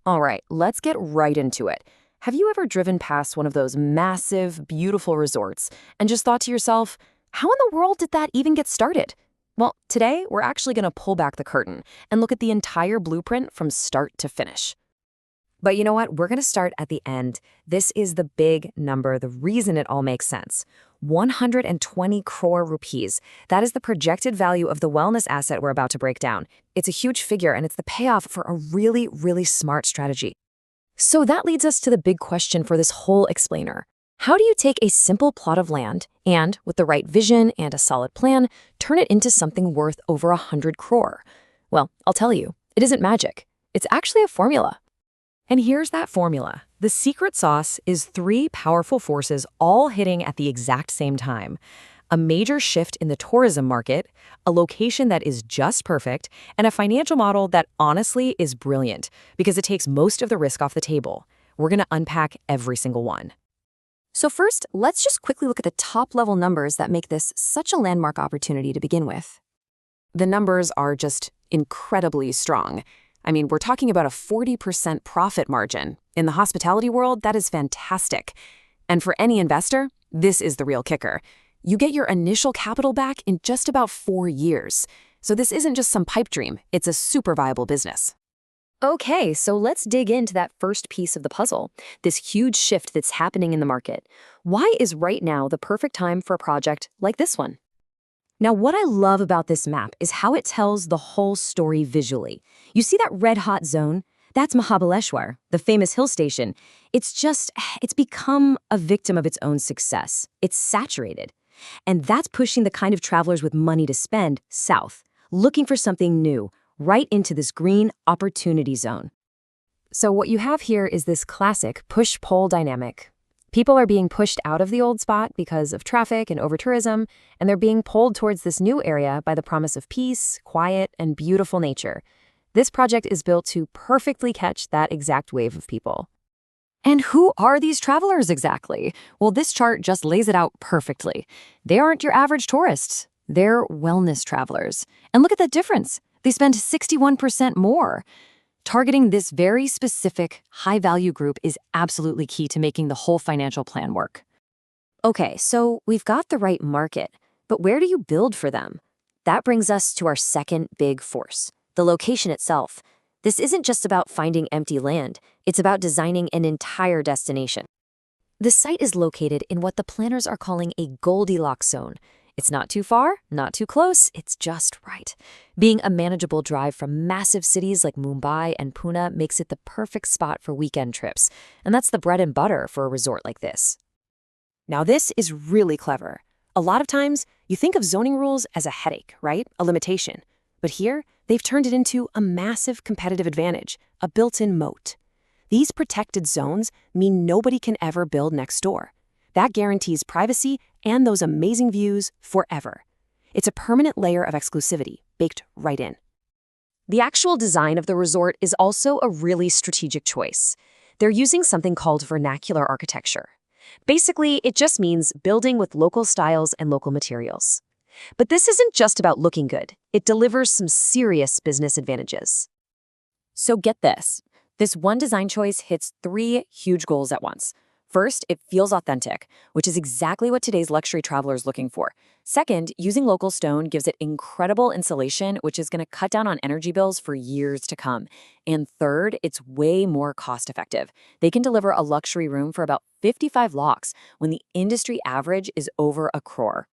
All right, let's get right into it. Have you ever driven past one of those massive, beautiful resorts and just thought to yourself, how in the world did that even get started? Well, today we're actually going to pull back the curtain and look at the entire blueprint from start to finish. But you know what? We're going to start at the end. This is the big number, the reason it all makes sense. 120 crore rupees. That is the projected value of the wellness asset we're about to break down. It's a huge figure, and it's the payoff for a really, really smart strategy. So that leads us to the big question for this whole explainer. How do you take a simple plot of land and, with the right vision and a solid plan, turn it into something worth over 100 crore? Well, I'll tell you, it isn't magic. It's actually a formula. And here's that formula. The secret sauce is three powerful forces all hitting at the exact same time. A major shift in the tourism market, a location that is just perfect, and a financial model that honestly is brilliant because it takes most of the risk off the table. We're going to unpack every single one. So first, let's just quickly look at the top-level numbers that make this such a landmark opportunity to begin with. The numbers are just incredibly strong. I mean, we're talking about a 40% profit margin. In the hospitality world, that is fantastic. And for any investor, this is the real kicker. You get your initial capital back in just about 4 years. So this isn't just some pipe dream, it's a super viable business. Okay, so let's dig into that first piece of the puzzle, this huge shift that's happening in the market. Why is right now the perfect time for a project like this one? Now, what I love about this map is how it tells the whole story visually. You see that red-hot zone? That's Mahabaleshwar, the famous hill station. It's become a victim of its own success. It's saturated. And that's pushing the kind of travelers with money to spend south, looking for something new, right into this green opportunity zone. So what you have here is this classic push-pull dynamic. People are being pushed out of the old spot because of traffic and over-tourism, and they're being pulled towards this new area by the promise of peace, quiet, and beautiful nature. This project is built to perfectly catch that exact wave of people. And who are these travelers exactly? Well, this chart just lays it out perfectly. They aren't your average tourists. They're wellness travelers. And look at the difference. They spend 61% more. Targeting this very specific, high-value group is absolutely key to making the whole financial plan work. Okay, so we've got the right market, but where do you build for them? That brings us to our second big force, the location itself. This isn't just about finding empty land, it's about designing an entire destination. The site is located in what the planners are calling a Goldilocks zone. It's not too far, not too close, it's just right. Being a manageable drive from massive cities like Mumbai and Pune makes it the perfect spot for weekend trips, and that's the bread and butter for a resort like this. Now this is really clever. A lot of times, you think of zoning rules as a headache, right? A limitation. But here, they've turned it into a massive competitive advantage, a built-in moat. These protected zones mean nobody can ever build next door. That guarantees privacy and those amazing views forever. It's a permanent layer of exclusivity, baked right in. The actual design of the resort is also a really strategic choice. They're using something called vernacular architecture. Basically, it just means building with local styles and local materials. But this isn't just about looking good. It delivers some serious business advantages. So get this. This one design choice hits 3 huge goals at once. First, it feels authentic, which is exactly what today's luxury traveler is looking for. Second, using local stone gives it incredible insulation, which is going to cut down on energy bills for years to come. And third, it's way more cost-effective. They can deliver a luxury room for about 55 lakhs when the industry average is over a crore.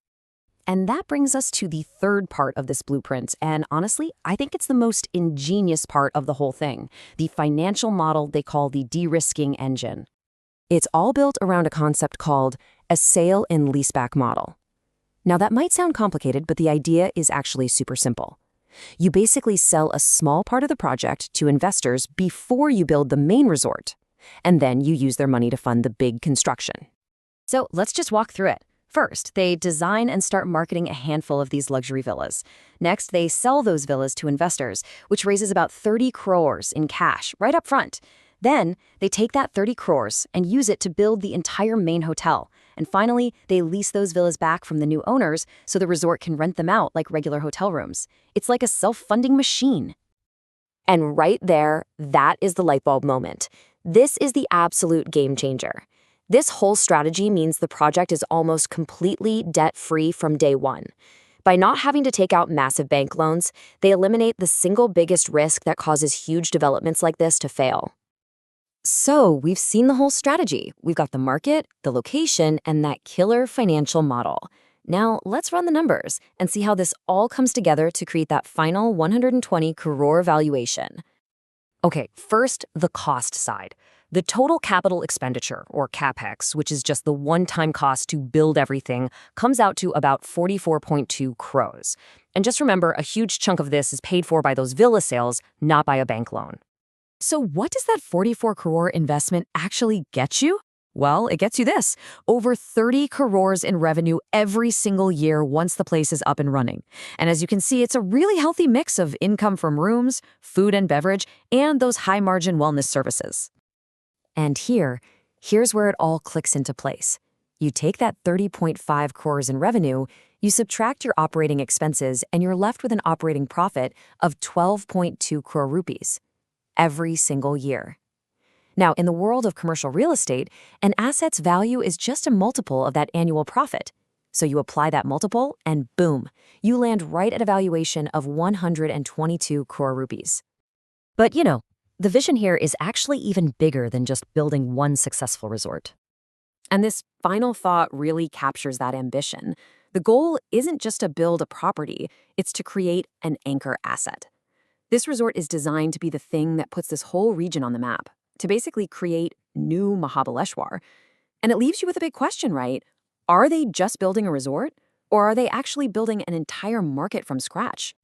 And that brings us to the third part of this blueprint, and honestly, I think it's the most ingenious part of the whole thing, the financial model they call the de-risking engine. It's all built around a concept called a sale and leaseback model. Now that might sound complicated, but the idea is actually super simple. You basically sell a small part of the project to investors before you build the main resort, and then you use their money to fund the big construction. So let's just walk through it. First, they design and start marketing a handful of these luxury villas. Next, they sell those villas to investors, which raises about 30 crores in cash right up front. Then, they take that 30 crores and use it to build the entire main hotel. And finally, they lease those villas back from the new owners so the resort can rent them out like regular hotel rooms. It's like a self-funding machine. And right there, that is the light bulb moment. This is the absolute game changer. This whole strategy means the project is almost completely debt-free from day one. By not having to take out massive bank loans, they eliminate the single biggest risk that causes huge developments like this to fail. So, we've seen the whole strategy. We've got the market, the location, and that killer financial model. Now, let's run the numbers and see how this all comes together to create that final 120 crore valuation. Okay, first, the cost side. The total capital expenditure, or CapEx, which is just the one-time cost to build everything, comes out to about 44.2 crores. And just remember, a huge chunk of this is paid for by those villa sales, not by a bank loan. So what does that 44 crore investment actually get you? Well, it gets you this, over 30 crores in revenue every single year once the place is up and running. And as you can see, it's a really healthy mix of income from rooms, food and beverage, and those high-margin wellness services. And here's where it all clicks into place. You take that 30.5 crores in revenue, you subtract your operating expenses, and you're left with an operating profit of 12.2 crore rupees every single year. Now, in the world of commercial real estate, an asset's value is just a multiple of that annual profit. So you apply that multiple, and boom, you land right at a valuation of 122 crore rupees. But the vision here is actually even bigger than just building one successful resort. And this final thought really captures that ambition. The goal isn't just to build a property, it's to create an anchor asset. This resort is designed to be the thing that puts this whole region on the map, to basically create new Mahabaleshwar. And it leaves you with a big question, right? Are they just building a resort? Or are they actually building an entire market from scratch?